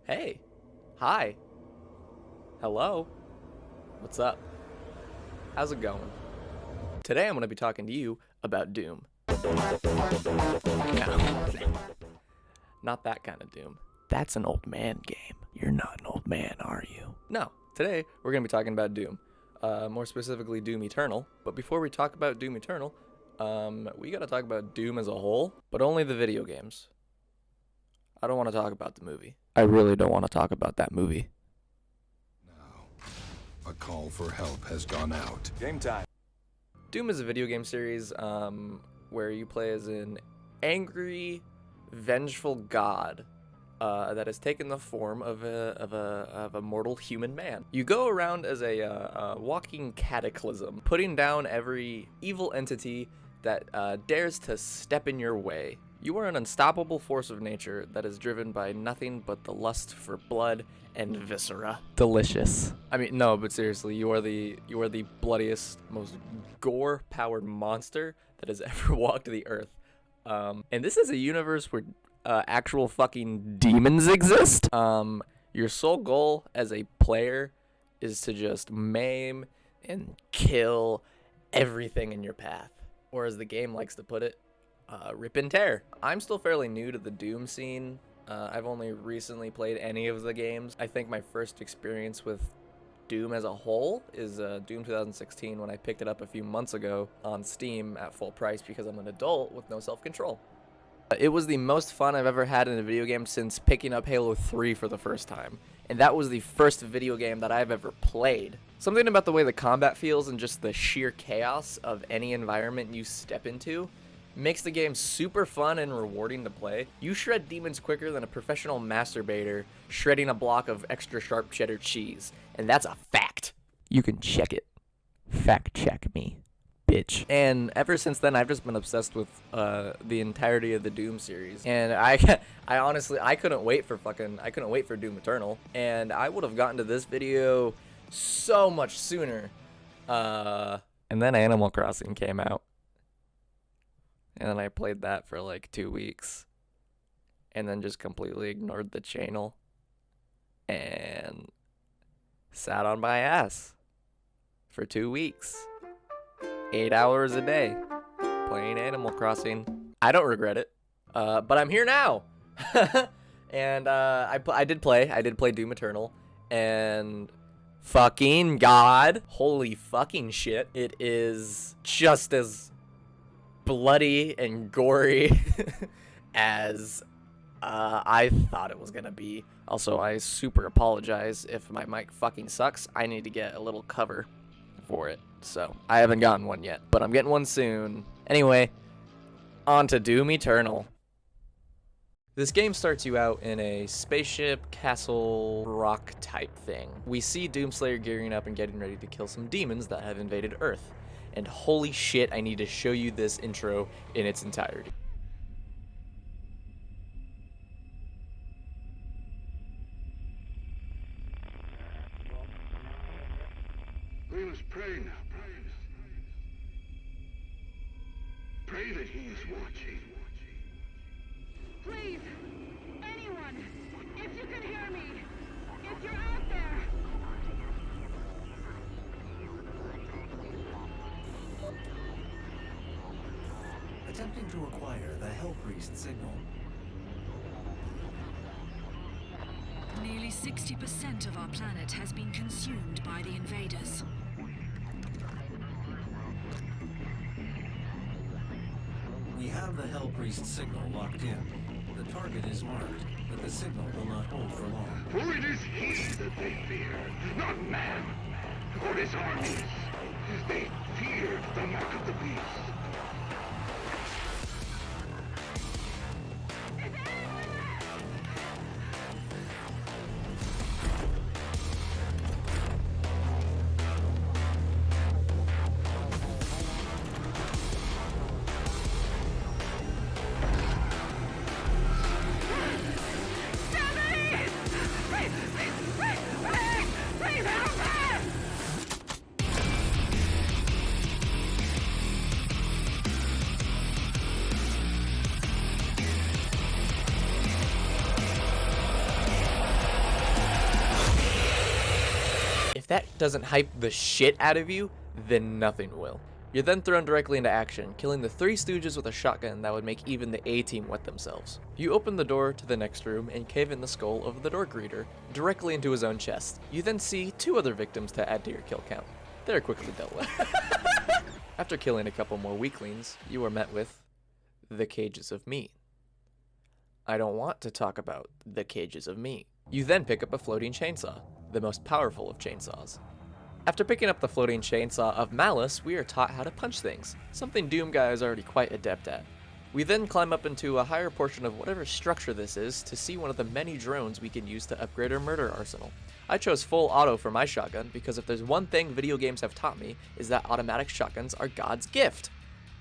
Hey. Hi. Hello. What's up? How's it going? Today I'm going to be talking to you about Doom. No. Not that kind of Doom. That's an old man game. You're not an old man, are you? No. Today we're going to be talking about Doom. More specifically Doom Eternal. But before we talk about Doom Eternal, we got to talk about Doom as a whole, but only the video games. I don't want to talk about the movie. I really don't want to talk about that movie. Now, a call for help has gone out. Game time. Doom is a video game series where you play as an angry, vengeful god that has taken the form of a mortal human man. You go around as a walking cataclysm, putting down every evil entity that dares to step in your way. You are an unstoppable force of nature that is driven by nothing but the lust for blood and viscera. Delicious. I mean, no, but seriously, you are the bloodiest, most gore-powered monster that has ever walked the earth. And this is a universe where actual fucking demons exist. Your sole goal as a player is to just maim and kill everything in your path. Or as the game likes to put it, rip and tear. I'm still fairly new to the Doom scene. I've only recently played any of the games. I think my first experience with Doom as a whole is Doom 2016 when I picked it up a few months ago on Steam at full price because I'm an adult with no self-control. It was the most fun I've ever had in a video game since picking up Halo 3 for the first time. And that was the first video game that I've ever played. Something about the way the combat feels and just the sheer chaos of any environment you step into makes the game super fun and rewarding to play. You shred demons quicker than a professional masturbator shredding a block of extra sharp cheddar cheese. And that's a fact. You can check it. Fact check me, bitch. And ever since then, I've just been obsessed with the entirety of the Doom series. And I honestly, I couldn't wait for Doom Eternal. And I would have gotten to this video so much sooner. And then Animal Crossing came out. And then I played that for like 2 weeks. And then just completely ignored the channel. And sat on my ass for 2 weeks. 8 hours a day. Playing Animal Crossing. I don't regret it. But I'm here now. And I did play Doom Eternal. And fucking God. Holy fucking shit. It is just as bloody and gory as I thought it was gonna be. Also, I super apologize if my mic fucking sucks. I need to get a little cover for it. So, I haven't gotten one yet, but I'm getting one soon. Anyway, on to Doom Eternal. This game starts you out in a spaceship, castle, rock type thing. We see Doomslayer gearing up and getting ready to kill some demons that have invaded Earth. And holy shit, I need to show you this intro in its entirety. We must pray now, brothers. Pray that he is watching. Please, anyone, if you can hear me, if you're out there. Attempting to acquire the Hell Priest signal. Nearly 60% of our planet has been consumed by the invaders. We have the Hell Priest signal locked in. The target is marked, but the signal will not hold for long. For it is he that they fear, not man, or his armies. They feared the mark of the beast. If that doesn't hype the shit out of you, then nothing will. You're then thrown directly into action, killing the 3 stooges with a shotgun that would make even the A-team wet themselves. You open the door to the next room and cave in the skull of the door greeter directly into his own chest. You then see 2 other victims to add to your kill count. They're quickly dealt with. After killing a couple more weaklings, you are met with the cages of meat. I don't want to talk about the cages of meat. You then pick up a floating chainsaw, the most powerful of chainsaws. After picking up the floating chainsaw of Malice, we are taught how to punch things, something Doom Guy is already quite adept at. We then climb up into a higher portion of whatever structure this is to see one of the many drones we can use to upgrade our murder arsenal. I chose full auto for my shotgun because if there's one thing video games have taught me is that automatic shotguns are God's gift.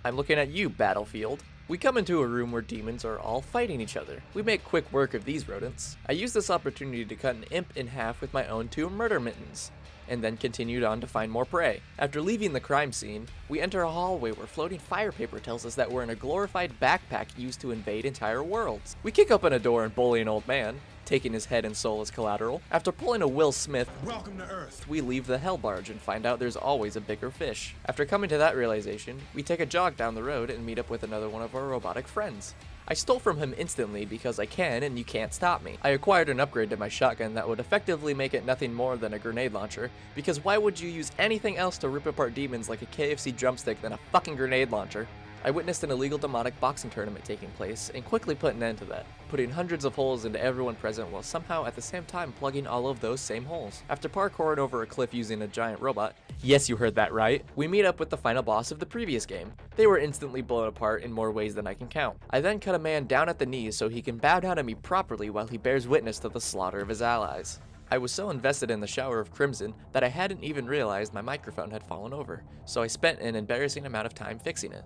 I'm looking at you, Battlefield. We come into a room where demons are all fighting each other. We make quick work of these rodents. I use this opportunity to cut an imp in half with my own 2 murder mittens, and then continued on to find more prey. After leaving the crime scene, we enter a hallway where floating fire paper tells us that we're in a glorified backpack used to invade entire worlds. We kick open a door and bully an old man, taking his head and soul as collateral. After pulling a Will Smith, Welcome to Earth. we leave the hell barge and find out there's always a bigger fish. After coming to that realization, we take a jog down the road and meet up with another one of our robotic friends. I stole from him instantly because I can and you can't stop me. I acquired an upgrade to my shotgun that would effectively make it nothing more than a grenade launcher, because why would you use anything else to rip apart demons like a KFC drumstick than a fucking grenade launcher? I witnessed an illegal demonic boxing tournament taking place and quickly put an end to that, putting hundreds of holes into everyone present while somehow at the same time plugging all of those same holes. After parkouring over a cliff using a giant robot, yes, you heard that right, we meet up with the final boss of the previous game. They were instantly blown apart in more ways than I can count. I then cut a man down at the knees so he can bow down to me properly while he bears witness to the slaughter of his allies. I was so invested in the shower of crimson that I hadn't even realized my microphone had fallen over, so I spent an embarrassing amount of time fixing it.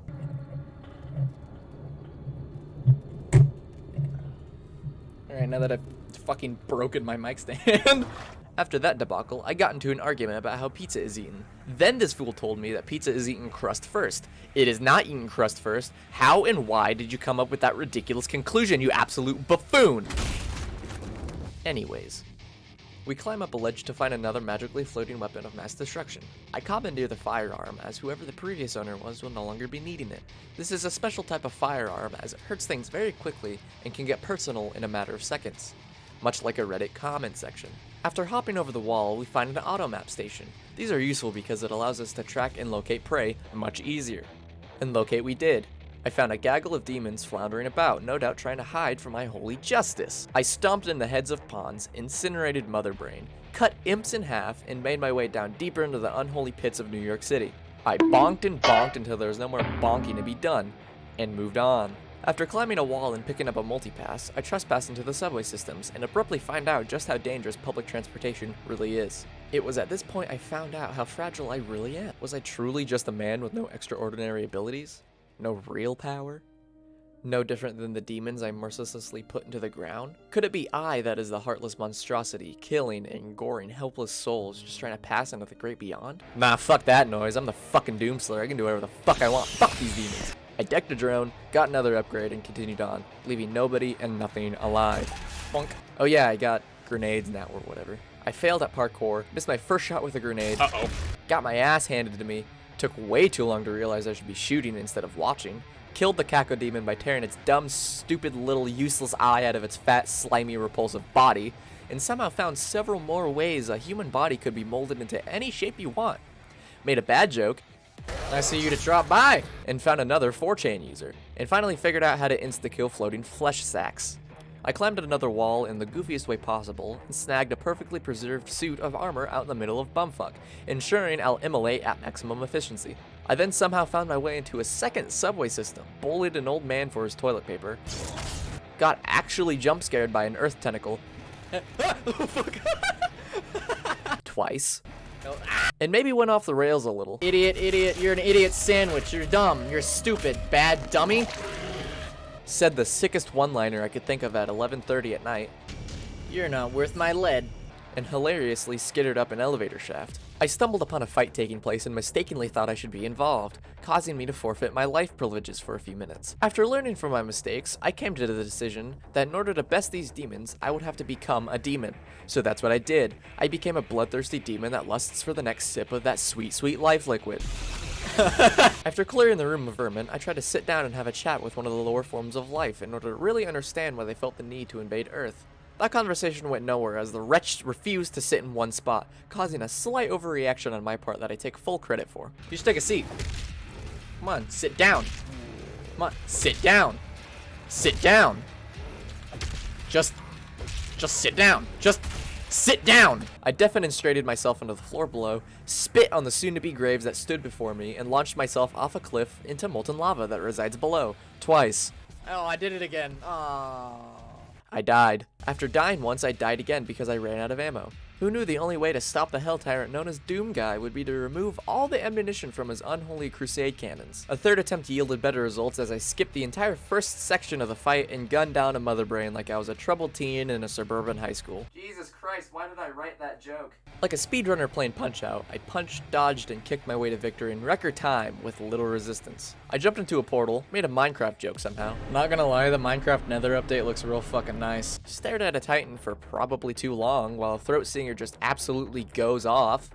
Alright, now that I've fucking broken my mic stand. After that debacle, I got into an argument about how pizza is eaten. Then this fool told me that pizza is eaten crust first. It is not eaten crust first. How and why did you come up with that ridiculous conclusion, you absolute buffoon? Anyways, we climb up a ledge to find another magically floating weapon of mass destruction. I commandeer the firearm, as whoever the previous owner was will no longer be needing it. This is a special type of firearm as it hurts things very quickly and can get personal in a matter of seconds, much like a Reddit comment section. After hopping over the wall, we find an auto map station. These are useful because it allows us to track and locate prey much easier. And locate we did. I found a gaggle of demons floundering about, no doubt trying to hide from my holy justice. I stomped in the heads of pawns, incinerated Mother Brain, cut imps in half, and made my way down deeper into the unholy pits of New York City. I bonked and bonked until there was no more bonking to be done, and moved on. After climbing a wall and picking up a multipass, I trespass into the subway systems and abruptly find out just how dangerous public transportation really is. It was at this point I found out how fragile I really am. Was I truly just a man with no extraordinary abilities? No real power? No different than the demons I mercilessly put into the ground? Could it be I that is the heartless monstrosity, killing and goring helpless souls just trying to pass into the great beyond? Nah, fuck that noise. I'm the fucking Doomslayer. I can do whatever the fuck I want. Fuck these demons. I decked a drone, got another upgrade, and continued on, leaving nobody and nothing alive. Bonk. Oh yeah, I got grenades now or whatever. I failed at parkour, missed my first shot with a grenade, got my ass handed to me, took way too long to realize I should be shooting instead of watching, killed the Caco Demon by tearing its dumb, stupid, little, useless eye out of its fat, slimy, repulsive body, and somehow found several more ways a human body could be molded into any shape you want. Made a bad joke, I see you to drop by, and found another 4chan user, and finally figured out how to insta-kill floating flesh sacks. I climbed another wall in the goofiest way possible and snagged a perfectly preserved suit of armor out in the middle of bumfuck, ensuring I'll immolate at maximum efficiency. I then somehow found my way into a second subway system, bullied an old man for his toilet paper, got actually jump scared by an earth tentacle twice, and maybe went off the rails a little. Idiot, you're an idiot sandwich, you're dumb, you're stupid, bad dummy. Said the sickest one-liner I could think of at 11:30 at night. You're not worth my lead. and hilariously skittered up an elevator shaft. I stumbled upon a fight taking place and mistakenly thought I should be involved, causing me to forfeit my life privileges for a few minutes. After learning from my mistakes, I came to the decision that in order to best these demons, I would have to become a demon. So that's what I did. I became a bloodthirsty demon that lusts for the next sip of that sweet, sweet life liquid. After clearing the room of vermin, I tried to sit down and have a chat with one of the lower forms of life in order to really understand why they felt the need to invade Earth. That conversation went nowhere as the wretch refused to sit in one spot, causing a slight overreaction on my part that I take full credit for. You should take a seat. Come on, sit down. Come on, sit down. Sit down. Just sit down. Just sit down. I defenestrated myself into the floor below, spit on the soon-to-be graves that stood before me, and launched myself off a cliff into molten lava that resides below. Twice. Oh, I did it again. Aww. I died. After dying once, I died again because I ran out of ammo. Who knew the only way to stop the Hell Tyrant known as Doom Guy would be to remove all the ammunition from his unholy crusade cannons? A third attempt yielded better results as I skipped the entire first section of the fight and gunned down a mother brain like I was a troubled teen in a suburban high school. Jesus Christ, why did I write that joke? Like a speedrunner playing Punch-Out, I punched, dodged, and kicked my way to victory in record time with little resistance. I jumped into a portal, made a Minecraft joke somehow. Not gonna lie, the Minecraft Nether update looks real fucking nice. Stared at a Titan for probably too long while a throat singer just absolutely goes off.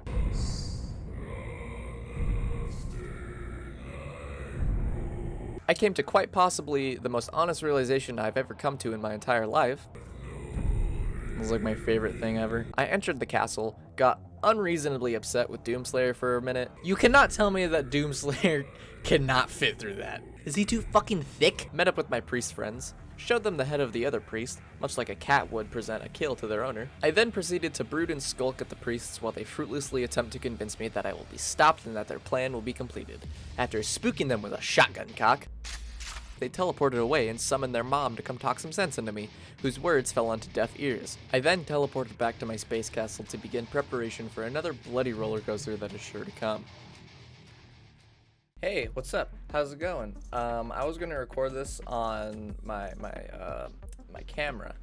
I came to quite possibly the most honest realization I've ever come to in my entire life. It was like my favorite thing ever. I entered the castle, got unreasonably upset with Doomslayer for a minute. You cannot tell me that Doomslayer cannot fit through that. Is he too fucking thick? Met up with my priest friends, showed them the head of the other priest, much like a cat would present a kill to their owner. I then proceeded to brood and skulk at the priests while they fruitlessly attempt to convince me that I will be stopped and that their plan will be completed. After spooking them with a shotgun cock, they teleported away and summoned their mom to come talk some sense into me, whose words fell onto deaf ears. I then teleported back to my space castle to begin preparation for another bloody roller coaster that is sure to come. Hey, what's up? How's it going? I was gonna record this on my camera,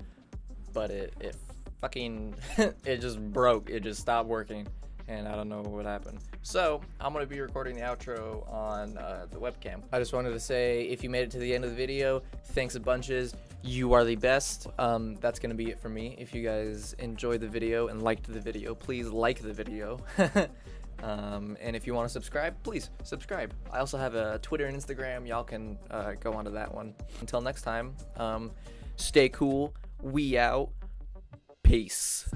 but it fucking it just broke. It just stopped working, and I don't know what happened. So I'm gonna be recording the outro on the webcam. I just wanted to say, if you made it to the end of the video, thanks a bunches. You are the best. That's gonna be it for me. If you guys enjoyed the video and liked the video, please like the video. And if you want to subscribe, please subscribe. I also have a Twitter and Instagram. Y'all can go onto that one. Until next time, stay cool. We out. Peace.